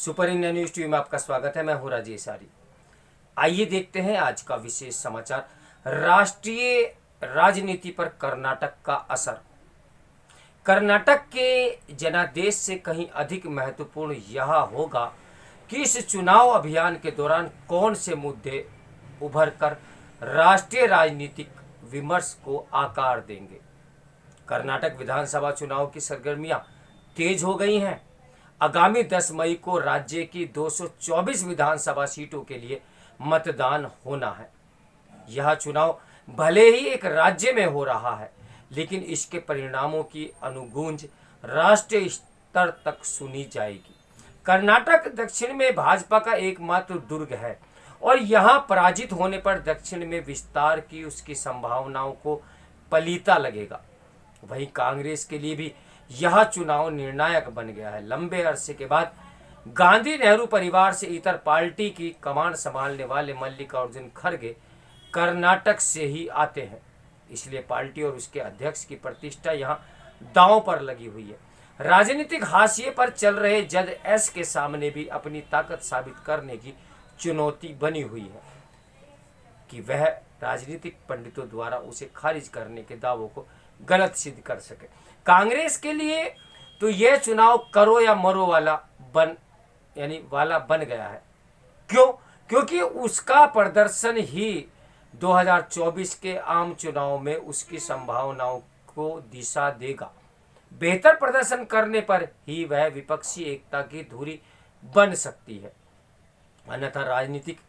Super India news TV में आपका स्वागत है। मैं हूं राजेश आर्य। आइए देखते हैं आज का विशेष समाचार। राष्ट्रीय राजनीति पर कर्नाटक का असर। कर्नाटक के जनादेश से कहीं अधिक महत्वपूर्ण यह होगा कि इस चुनाव अभियान के दौरान कौन से मुद्दे उभर कर राष्ट्रीय राजनीतिक विमर्श को आकार देंगे। कर्नाटक विधानसभा चुनाव की सरगर्मियां तेज हो गई हैं। आगामी 10 मई को राज्य की 224 विधानसभा सीटों के लिए मतदान होना है। यह चुनाव भले ही एक राज्य में हो रहा है, लेकिन इसके परिणामों की अनुगूंज राष्ट्रीय स्तर तक सुनी जाएगी। कर्नाटक दक्षिण में भाजपा का एकमात्र दुर्ग है और यहां पराजित होने पर दक्षिण में विस्तार की उसकी संभावनाओं को पलीता लगेगा। वहीं कांग्रेस के लिए भी यह चुनाव निर्णायक बन गया है। लंबे अरसे के बाद गांधी नेहरू परिवार से इतर पार्टी की कमान संभालने वाले मल्लिकार्जुन खड़गे कर्नाटक से ही आते हैं, इसलिए पार्टी और उसके अध्यक्ष की प्रतिष्ठा यहां दांव पर लगी हुई है। राजनीतिक हाशिए पर चल रहे जज एस के सामने भी अपनी ताकत साबित करने की चुनौती बनी हुई है कि वह राजनीतिक पंडितों द्वारा उसे खारिज करने के दावों को गलत सिद्ध कर सके। कांग्रेस के लिए तो यह चुनाव करो या मरो वाला बन गया है। क्यों? क्योंकि उसका प्रदर्शन ही 2024 के आम चुनाव में उसकी संभावनाओं को दिशा देगा। बेहतर प्रदर्शन करने पर ही वह विपक्षी एकता की धुरी बन सकती है, अन्यथा राजनीतिक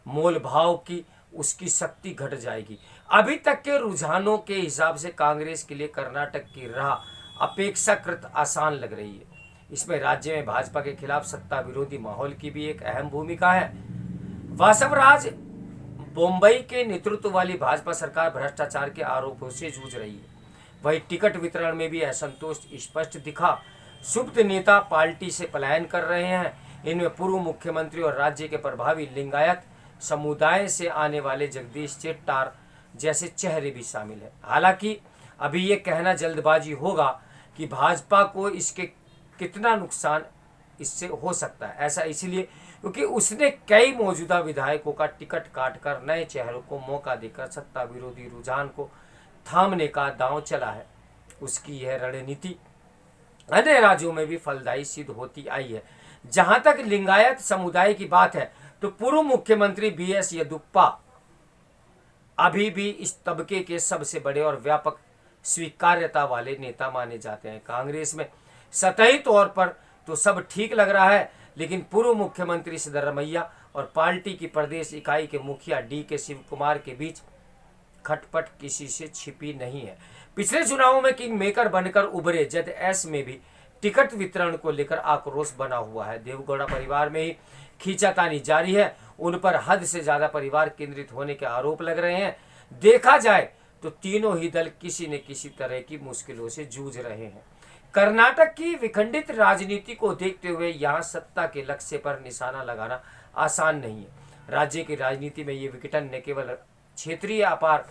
मोल भाव की उसकी शक्ति घट जाएगी। अभी तक के रुझानों के हिसाब से कांग्रेस के लिए कर्नाटक की राह अपेक्षाकृत आसान लग रही है। इसमें राज्य में भाजपा के खिलाफ सत्ता विरोधी माहौल की भी एक अहम भूमिका है। वासवराज बम्बई के नेतृत्व वाली भाजपा सरकार भ्रष्टाचार के आरोपों से जूझ रही है। वहीं टिकट वितरण में भी असंतोष स्पष्ट दिखा। सुप्त नेता पार्टी से पलायन कर रहे हैं। इनमें पूर्व मुख्यमंत्री और राज्य के प्रभावी लिंगायत समुदाय से आने वाले जगदीश शेट्टार जैसे चेहरे भी शामिल हैं। हालांकि अभी ये कहना जल्दबाजी होगा कि भाजपा को इसके कितना नुकसान इससे हो सकता है। ऐसा इसलिए क्योंकि उसने कई मौजूदा विधायकों का टिकट काटकर नए चेहरों को मौका देकर सत्ता विरोधी रुझान को थामने का दांव चला है। उसकी यह रणनीति अन्य राज्यों में भी फलदायी सिद्ध होती आई है। जहां तक लिंगायत समुदाय की बात है तो पूर्व मुख्यमंत्री बीएस येदियुरप्पा अभी भी इस तबके के सबसे बड़े और व्यापक स्वीकार्यता वाले नेता माने जाते हैं। कांग्रेस में सतही तौर पर तो सब ठीक लग रहा है, लेकिन पूर्व मुख्यमंत्री सिद्धरमैया और पार्टी की प्रदेश इकाई के मुखिया डी.के. शिव कुमार के बीच खटपट किसी से छिपी नहीं है। पिछले चुनावों में किंग मेकर बनकर उभरे जज एस में भी टिकट वितरण को लेकर आक्रोश बना हुआ है। देवगौड़ा परिवार में ही खींचातानी जारी है। उन पर हद से ज्यादा परिवार केंद्रित होने के आरोप लग रहे हैं। देखा जाए तो तीनों ही दल किसी न किसी तरह की मुश्किलों से जूझ रहे हैं। कर्नाटक की विखंडित राजनीति को देखते हुए यहाँ सत्ता के लक्ष्य पर निशाना लगाना आसान नहीं है। राज्य की राजनीति में ये विघटन न केवल क्षेत्रीय आधार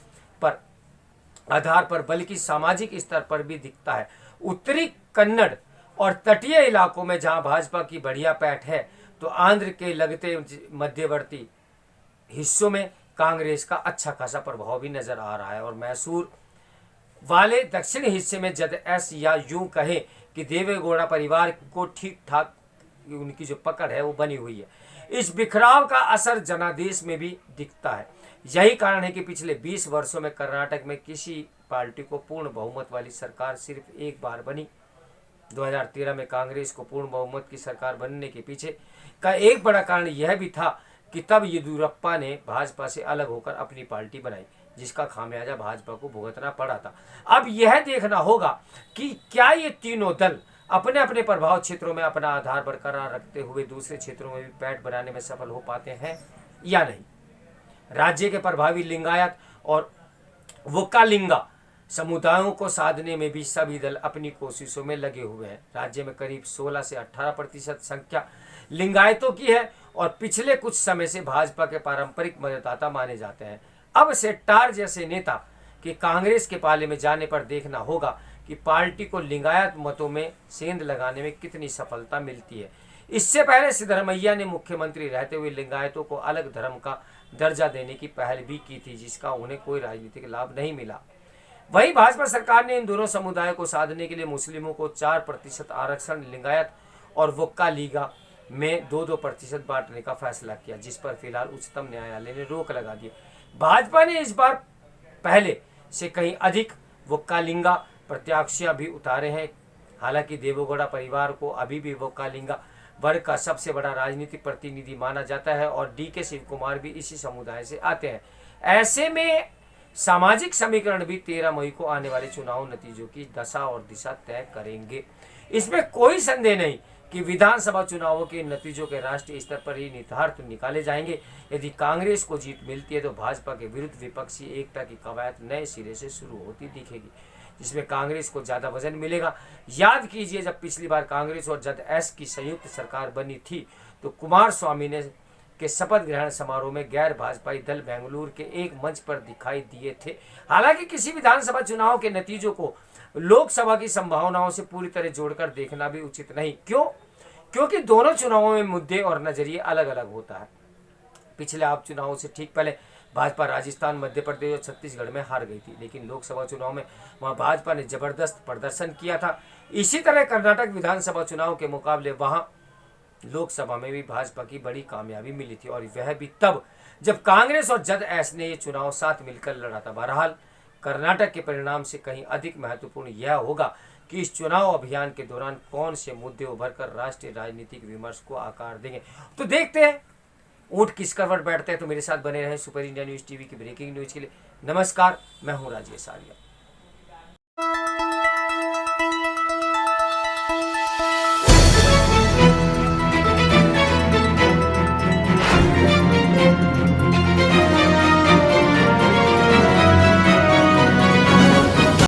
पर बल्कि सामाजिक स्तर पर भी दिखता है। उत्तरी कन्नड़ और तटीय इलाकों में जहां भाजपा की बढ़िया पैठ है, तो आंध्र के लगते मध्यवर्ती हिस्सों में कांग्रेस का अच्छा खासा प्रभाव भी नजर आ रहा है। और मैसूर वाले दक्षिण हिस्से में जद एस या यूं कहें कि देवेगौड़ा परिवार को ठीक ठाक उनकी जो पकड़ है वो बनी हुई है। इस बिखराव का असर जनादेश में भी दिखता है। यही कारण है कि पिछले 20 वर्षों में कर्नाटक में किसी पार्टी को पूर्ण बहुमत वाली सरकार सिर्फ एक बार बनी। 2013 में कांग्रेस को पूर्ण बहुमत की सरकार बनने के पीछे का एक बड़ा कारण यह भी था कि तब येदियुरप्पा ने भाजपा से अलग होकर अपनी पार्टी बनाई, जिसका खामियाजा भाजपा को भुगतना पड़ा था। अब यह देखना होगा कि क्या ये तीनों दल अपने अपने प्रभाव क्षेत्रों में अपना आधार बरकरार रखते हुए दूसरे क्षेत्रों में भी पैठ बनाने में सफल हो पाते हैं या नहीं। राज्य के प्रभावी लिंगायत और वोक्कालिंगा समुदायों को साधने में भी सभी दल अपनी कोशिशों में लगे हुए हैं। राज्य में करीब 16 से 18% संख्या लिंगायतों की है और पिछले कुछ समय से भाजपा के पारंपरिक मतदाता माने जाते हैं। अब शेट्टार जैसे नेता के कांग्रेस के पाले में जाने पर देखना होगा कि पार्टी को लिंगायत मतों में सेंध लगाने में कितनी सफलता मिलती है। इससे पहले सिद्धरमैया ने मुख्यमंत्री रहते हुए लिंगायतों को अलग धर्म का दर्जा देने की पहल भी की थी, जिसका उन्हें कोई राजनीतिक लाभ नहीं मिला। वहीं भाजपा सरकार ने इन दोनों समुदायों को साधने के लिए मुस्लिमों को 4% आरक्षण, लिंगायत और वक्का लीगा में 2-2% बांटने का फैसला किया, जिस पर फिलहाल उच्चतम न्यायालय ने रोक लगा दी। भाजपा ने इस बार पहले से कहीं अधिक वक्कालिंगा प्रत्याशियां भी उतारे हैं। हालांकि देवेगौड़ा परिवार को अभी भी वक्कालिंगा वर्ग का सबसे बड़ा राजनीतिक प्रतिनिधि माना जाता है और DK शिव कुमार भी इसी समुदाय से आते हैं। ऐसे में सामाजिक समीकरण भी 13 मई को आने वाले चुनाव नतीजों की दशा और दिशा तय करेंगे। इसमें कोई संदेह नहीं कि विधानसभा चुनावों के नतीजों के राष्ट्रीय स्तर पर ही निहितार्थ निकाले जाएंगे। यदि कांग्रेस को जीत मिलती है तो भाजपा के विरुद्ध विपक्षी एकता की कवायद नए सिरे से शुरू होती दिखेगी, जिसमें कांग्रेस को ज्यादा वजन मिलेगा। याद कीजिए, जब पिछली बार कांग्रेस और ZS की संयुक्त सरकार बनी थी तो कुमार स्वामी ने के शपथ ग्रहण समारोह में गैर भाजपाई दल बेंगलुरु के एक मंच पर दिखाई दिए थे। हालांकि किसी विधानसभा चुनाव के नतीजों को लोकसभा की संभावनाओं से पूरी तरह जोड़कर देखना भी उचित नहीं। क्यों? क्योंकि दोनों चुनावों में मुद्दे और नजरिए अलग अलग होता है। पिछले आप चुनावों से ठीक पहले भाजपा राजस्थान, मध्य प्रदेश और छत्तीसगढ़ में हार गई थी, लेकिन लोकसभा चुनाव में वहां भाजपा ने जबरदस्त प्रदर्शन किया था। इसी तरह कर्नाटक विधानसभा चुनाव के मुकाबले वहां लोकसभा में भी भाजपा की बड़ी कामयाबी मिली थी, और वह भी तब जब कांग्रेस और ZS ने ये चुनाव साथ मिलकर लड़ा था। बहरहाल कर्नाटक के परिणाम से कहीं अधिक महत्वपूर्ण यह होगा कि इस चुनाव अभियान के दौरान कौन से मुद्दे उभर कर राष्ट्रीय राजनीतिक विमर्श को आकार देंगे। तो देखते हैं ऊंट किस करवट बैठते हैं। तो मेरे साथ बने रहे सुपर इंडिया न्यूज़ टीवी की ब्रेकिंग न्यूज़ के लिए। नमस्कार, मैं हूं राजेश आर्या।